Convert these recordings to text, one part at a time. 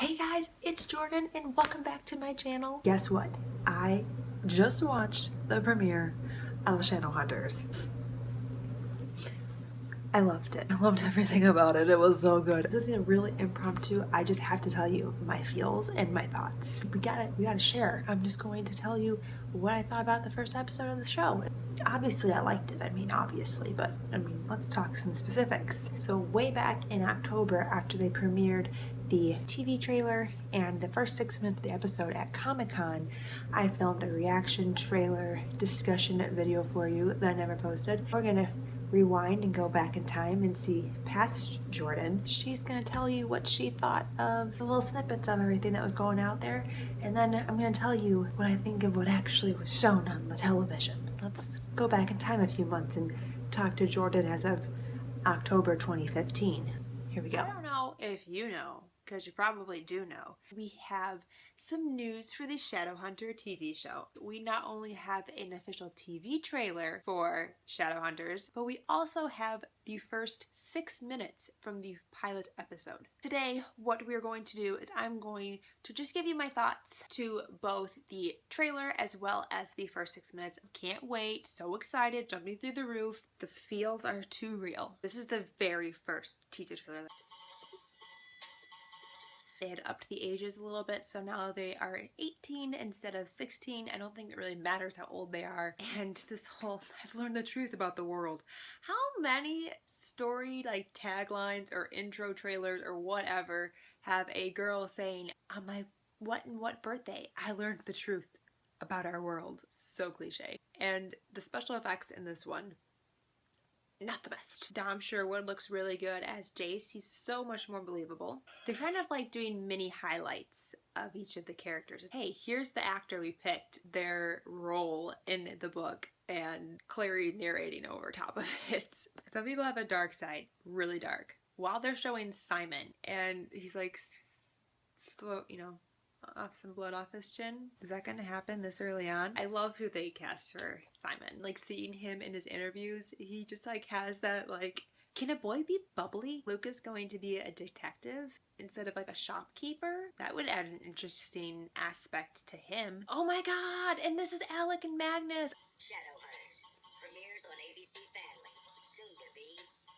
Hey guys, it's Jordan and welcome back to my channel. Guess what? I just watched the premiere of Shadowhunters. I loved it. I loved everything about it. It was so good. This isn't really impromptu. I just have to tell you my feels and my thoughts. We gotta share. I'm just going to tell you what I thought about the first episode of the show. Obviously I liked it. Obviously, but let's talk some specifics. So way back in October, after they premiered the TV trailer and the first 6 minutes of the episode at Comic-Con, I filmed a reaction trailer discussion video for you that I never posted. We're gonna rewind and go back in time and see past Jordan. She's gonna tell you what she thought of the little snippets of everything that was going out there, and then I'm gonna tell you what I think of what actually was shown on the television. Let's go back in time a few months and talk to Jordan as of October 2015. Here we go. I don't know if you know, because you probably do know, we have some news for the Shadowhunter TV show. We not only have an official TV trailer for Shadowhunters, but we also have the first 6 minutes from the pilot episode. Today, what we're going to do is I'm going to just give you my thoughts to both the trailer as well as the first 6 minutes. Can't wait, so excited, jumping through the roof. The feels are too real. This is the very first teaser trailer. They had upped the ages a little bit, so now they are 18 instead of 16. I don't think it really matters how old they are. And this whole, I've learned the truth about the world. How many story taglines or intro trailers or whatever have a girl saying, on my what birthday, I learned the truth about our world? So cliche. And the special effects in this one, not the best. Dom Sherwood looks really good as Jace. He's so much more believable. They're kind of doing mini highlights of each of the characters. Hey, here's the actor we picked, their role in the book, and Clary narrating over top of it. Some people have a dark side, really dark. While they're showing Simon, and he's off some blood off his chin. Is that gonna happen this early on? I love who they cast for Simon. Seeing him in his interviews, he just has that can a boy be bubbly? Luke is going to be a detective instead of a shopkeeper. That would add an interesting aspect to him. Oh my god, and this is Alec and Magnus. Shadowhunters premieres on ABC Family, soon to be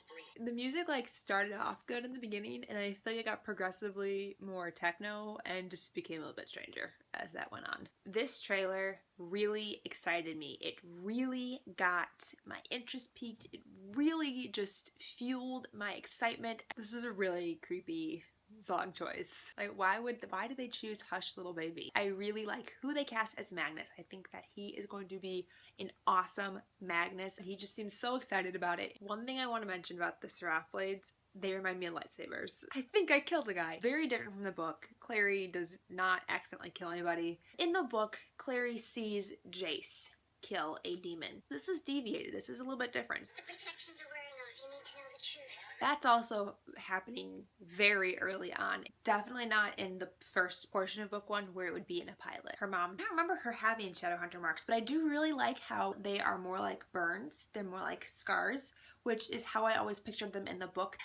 free. The music started off good in the beginning, and I feel it got progressively more techno and just became a little bit stranger as that went on. This trailer really excited me. It really got my interest peaked. It really just fueled my excitement. This is a really creepy song choice. Why did they choose Hush Little Baby? I really like who they cast as Magnus. I think that he is going to be an awesome Magnus. He just seems so excited about it. One thing I want to mention about the Seraph blades, they remind me of lightsabers. I think I killed a guy. Very different from the book. Clary does not accidentally kill anybody. In the book, Clary sees Jace kill a demon. This is deviated. This is a little bit different. The protections are wearing off. You need to know the truth. That's also happening very early on. Definitely not in the first portion of book 1 where it would be in a pilot. Her mom, I don't remember her having Shadowhunter marks, but I do really like how they are more like burns. They're more like scars, which is how I always pictured them in the book.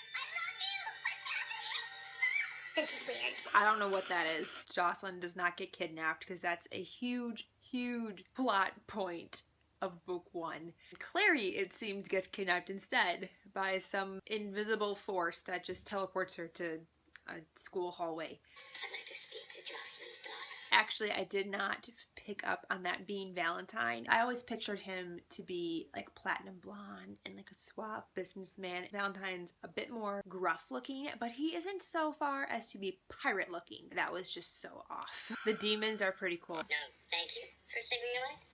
This is weird. I don't know what that is. Jocelyn does not get kidnapped because that's a huge, huge plot point of book 1. Clary, it seems, gets kidnapped instead by some invisible force that just teleports her to a school hallway. I'd like to speak to Jocelyn's daughter. Actually, I did not pick up on that being Valentine. I always pictured him to be platinum blonde and a suave businessman. Valentine's a bit more gruff looking, but he isn't so far as to be pirate looking. That was just so off. The demons are pretty cool. No, thank you. First thing in your life?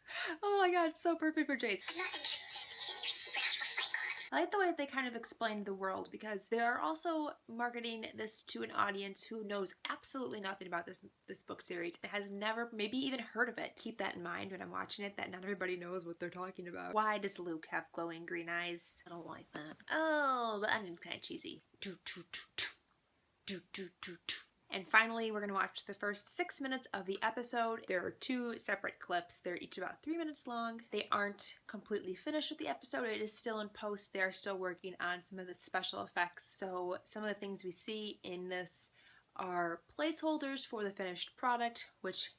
Oh my god, so perfect for Jace. I'm not interested in your spiritual fight club. I like the way they kind of explained the world because they are also marketing this to an audience who knows absolutely nothing about this book series and has never maybe even heard of it. Keep that in mind when I'm watching it, that not everybody knows what they're talking about. Why does Luke have glowing green eyes? I don't like that. Oh, the ending's kind of cheesy. And finally, we're going to watch the first 6 minutes of the episode. There are 2 separate clips. They're each about 3 minutes long. They aren't completely finished with the episode. It is still in post. They are still working on some of the special effects. So some of the things we see in this are placeholders for the finished product, which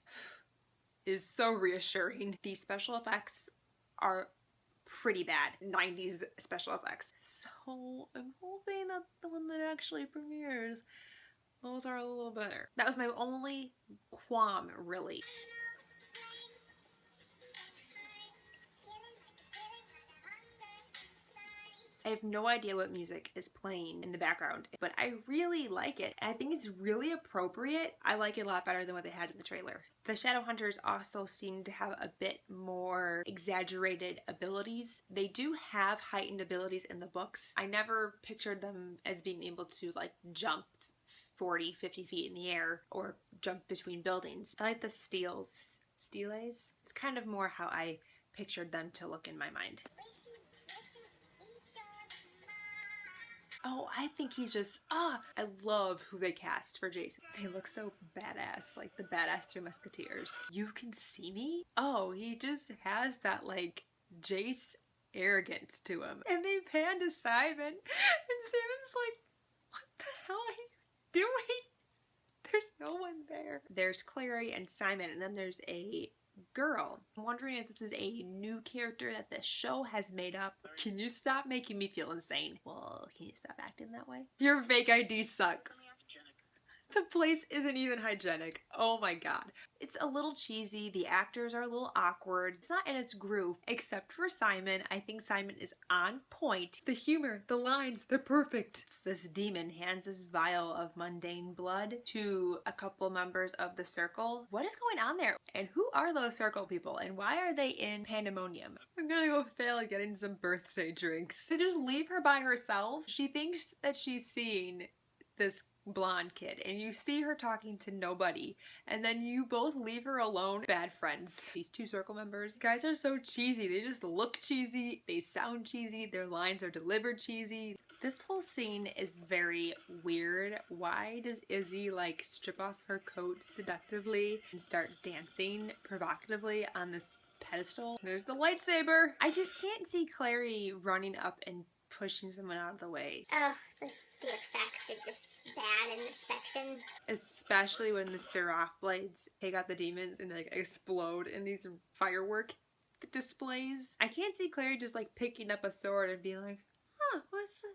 is so reassuring. The special effects are pretty bad. 90s special effects. So I'm hoping that the one that actually premieres, those are a little better. That was my only qualm, really. I have no idea what music is playing in the background, but I really like it. I think it's really appropriate. I like it a lot better than what they had in the trailer. The Shadowhunters also seem to have a bit more exaggerated abilities. They do have heightened abilities in the books. I never pictured them as being able to like jump 40, 50 feet in the air or jump between buildings. I like the steles. It's kind of more how I pictured them to look in my mind. Oh, I think he's just, I love who they cast for Jason. They look so badass, like the badass Three Musketeers. You can see me? Oh, he just has that like Jace arrogance to him. And they pan to Simon, and Simon's like, what the hell are you doing? There's no one there. There's Clary and Simon, and then there's a girl. I'm wondering if this is a new character that the show has made up. Can you stop making me feel insane? Well, can you stop acting that way? Your fake ID sucks. The place isn't even hygienic. Oh my god. It's a little cheesy. The actors are a little awkward. It's not in its groove, except for Simon. I think Simon is on point. The humor, the lines, they're perfect. This demon hands his vial of mundane blood to a couple members of the circle. What is going on there? And who are those circle people? And why are they in pandemonium? I'm gonna go fail at getting some birthday drinks. They just leave her by herself. She thinks that she's seeing this blonde kid, and you see her talking to nobody, and then you both leave her alone. Bad friends. These two circle members, guys, are so cheesy. They just look cheesy, they sound cheesy, their lines are delivered cheesy. This whole scene is very weird. Why does Izzy like strip off her coat seductively and start dancing provocatively on this pedestal? There's the lightsaber. I just can't see Clary running up and pushing someone out of the way. Ugh, the effects are just bad in this section. Especially when the Seraph blades take out the demons and they like explode in these firework displays. I can't see Clary just like picking up a sword and being like, huh, what's the...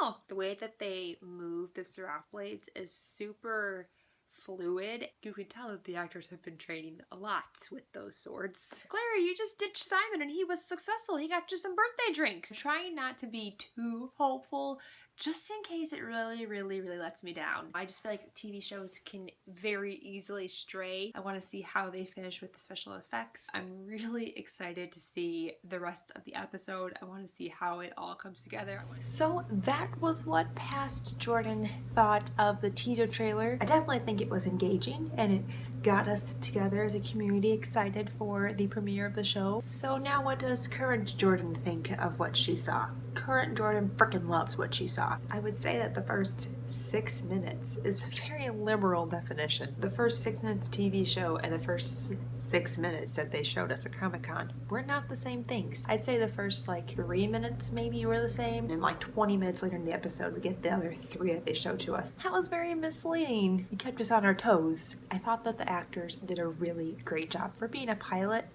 Oh. The way that they move the Seraph blades is super fluid. You can tell that the actors have been training a lot with those swords. Clary, you just ditched Simon and he was successful. He got you some birthday drinks. I'm trying not to be too hopeful, just in case it really lets me down. I just feel like TV shows can very easily stray. I want to see how they finish with the special effects. I'm really excited to see the rest of the episode. I want to see how it all comes together. So that was what Past Jordan thought of the teaser trailer. I definitely think it was engaging, and it got us together as a community excited for the premiere of the show. So now what does current Jordan think of what she saw? Current Jordan freaking loves what she saw. I would say that the first 6 minutes is a very liberal definition. The first 6 minutes TV show and the first 6 minutes that they showed us at Comic-Con were not the same things. I'd say the first like 3 minutes maybe were the same, and like 20 minutes later in the episode we get the other 3 that they showed to us. That was very misleading. You kept us on our toes. I thought that the actors did a really great job. For being a pilot,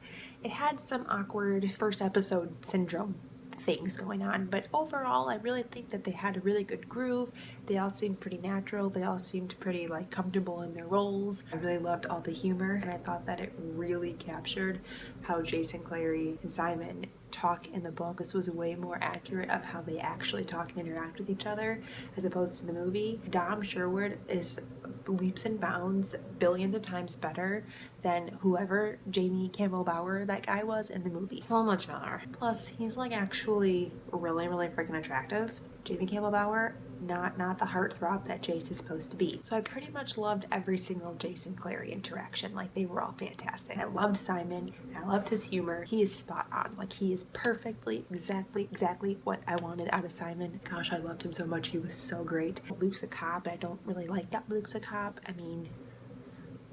it had some awkward first episode syndrome things going on, but overall I really think that they had a really good groove. They all seemed pretty natural. They all seemed pretty like comfortable in their roles. I really loved all the humor, and I thought that it really captured how Jason, Clary, and Simon talk in the book. This was way more accurate of how they actually talk and interact with each other as opposed to the movie. Dom Sherwood is leaps and bounds billions of times better than whoever Jamie Campbell Bower that guy was in the movie. So much better. Plus, he's like actually really freaking attractive. Jamie Campbell Bower, not the heartthrob that Jace is supposed to be. So I pretty much loved every single Jason Clary interaction. Like, they were all fantastic. I loved Simon, and I loved his humor. He is spot on. Like, he is perfectly, exactly what I wanted out of Simon. Gosh, I loved him so much. He was so great. Luke's a cop, and I don't really like that Luke's a cop. I mean,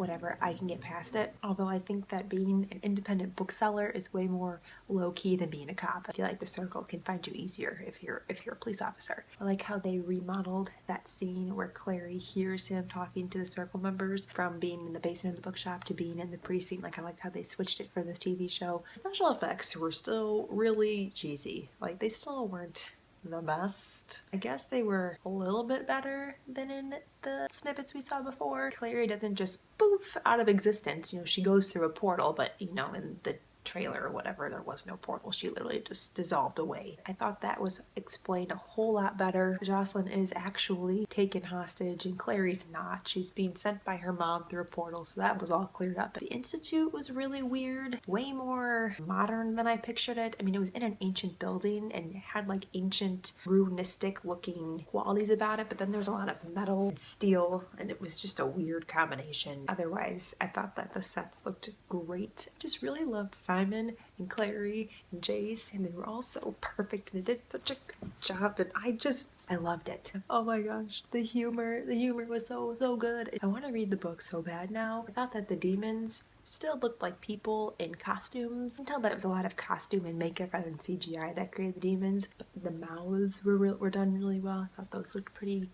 whatever, I can get past it. Although I think that being an independent bookseller is way more low-key than being a cop. I feel like the circle can find you easier if you're a police officer. I like how they remodeled that scene where Clary hears him talking to the circle members from being in the basement of the bookshop to being in the precinct. Like, I liked how they switched it for this TV show. Special effects were still really cheesy. Like, they still weren't the best. I guess they were a little bit better than in the snippets we saw before. Clary doesn't just poof out of existence. You know, she goes through a portal, but you know, in the trailer or whatever, there was no portal. She literally just dissolved away. I thought that was explained a whole lot better. Jocelyn is actually taken hostage and Clary's not. She's being sent by her mom through a portal, so that was all cleared up. The Institute was really weird, way more modern than I pictured it. I mean, it was in an ancient building and it had like ancient runistic looking qualities about it, but then there's a lot of metal and steel and it was just a weird combination. Otherwise, I thought that the sets looked great. I just really loved Simon and Clary and Jace, and they were all so perfect. They did such a good job, and I loved it. Oh my gosh, the humor was so good. I want to read the book so bad now. I thought that the demons still looked like people in costumes. I can tell that it was a lot of costume and makeup rather than CGI that created the demons, but the mouths were done really well. I thought those looked pretty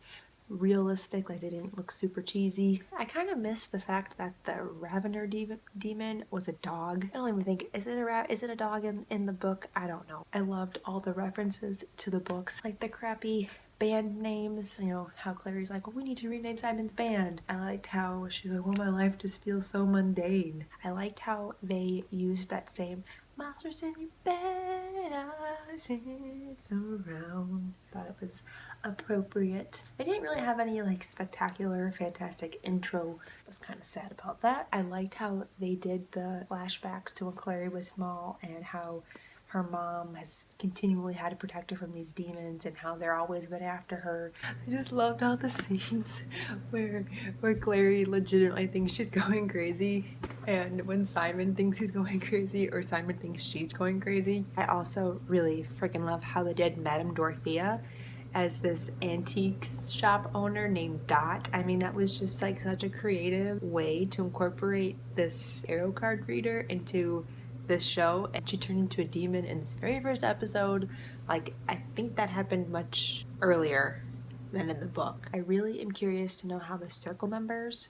realistic, like they didn't look super cheesy. I kind of missed the fact that the Ravener demon was a dog. I don't even think, is it a dog in the book? I don't know. I loved all the references to the books, like the crappy band names, you know, how Clary's like, well, we need to rename Simon's band. I liked how she's like, well, my life just feels so mundane. I liked how they used that same monsters in your bed, I sit around. Thought it was appropriate. I didn't really have any like spectacular, fantastic intro. I was kind of sad about that. I liked how they did the flashbacks to when Clary was small and how her mom has continually had to protect her from these demons and how they're always been after her. I just loved all the scenes where Clary legitimately thinks she's going crazy and when Simon thinks he's going crazy or Simon thinks she's going crazy. I also really freaking love how they did Madame Dorothea as this antiques shop owner named Dot. I mean, that was just like such a creative way to incorporate this tarot card reader into this show, and she turned into a demon in this very first episode. Like, I think that happened much earlier than in the book. I really am curious to know how the circle members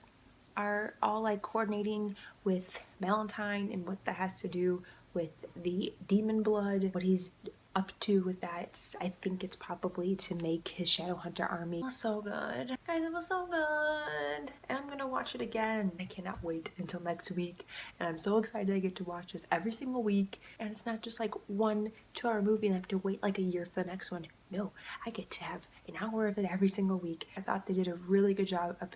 are all like coordinating with Valentine and what that has to do with the demon blood, what he's up to with that. I think it's probably to make his Shadowhunter army. It was so good. Guys, it was so good. And I'm gonna watch it again. I cannot wait until next week. And I'm so excited I get to watch this every single week. And it's not just like 1 2-hour movie and I have to wait like a year for the next one. No, I get to have an hour of it every single week. I thought they did a really good job of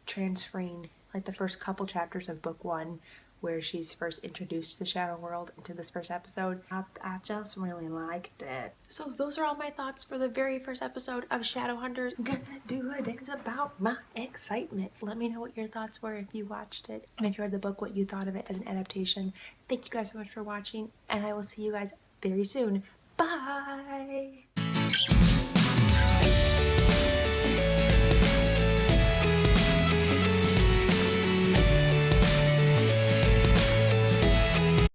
transferring like the first couple chapters of book 1 where she's first introduced to the Shadow World into this first episode. I just really liked it. So those are all my thoughts for the very first episode of Shadowhunters. I'm gonna do a dance about my excitement. Let me know what your thoughts were if you watched it, and if you read the book, what you thought of it as an adaptation. Thank you guys so much for watching, and I will see you guys very soon. Bye!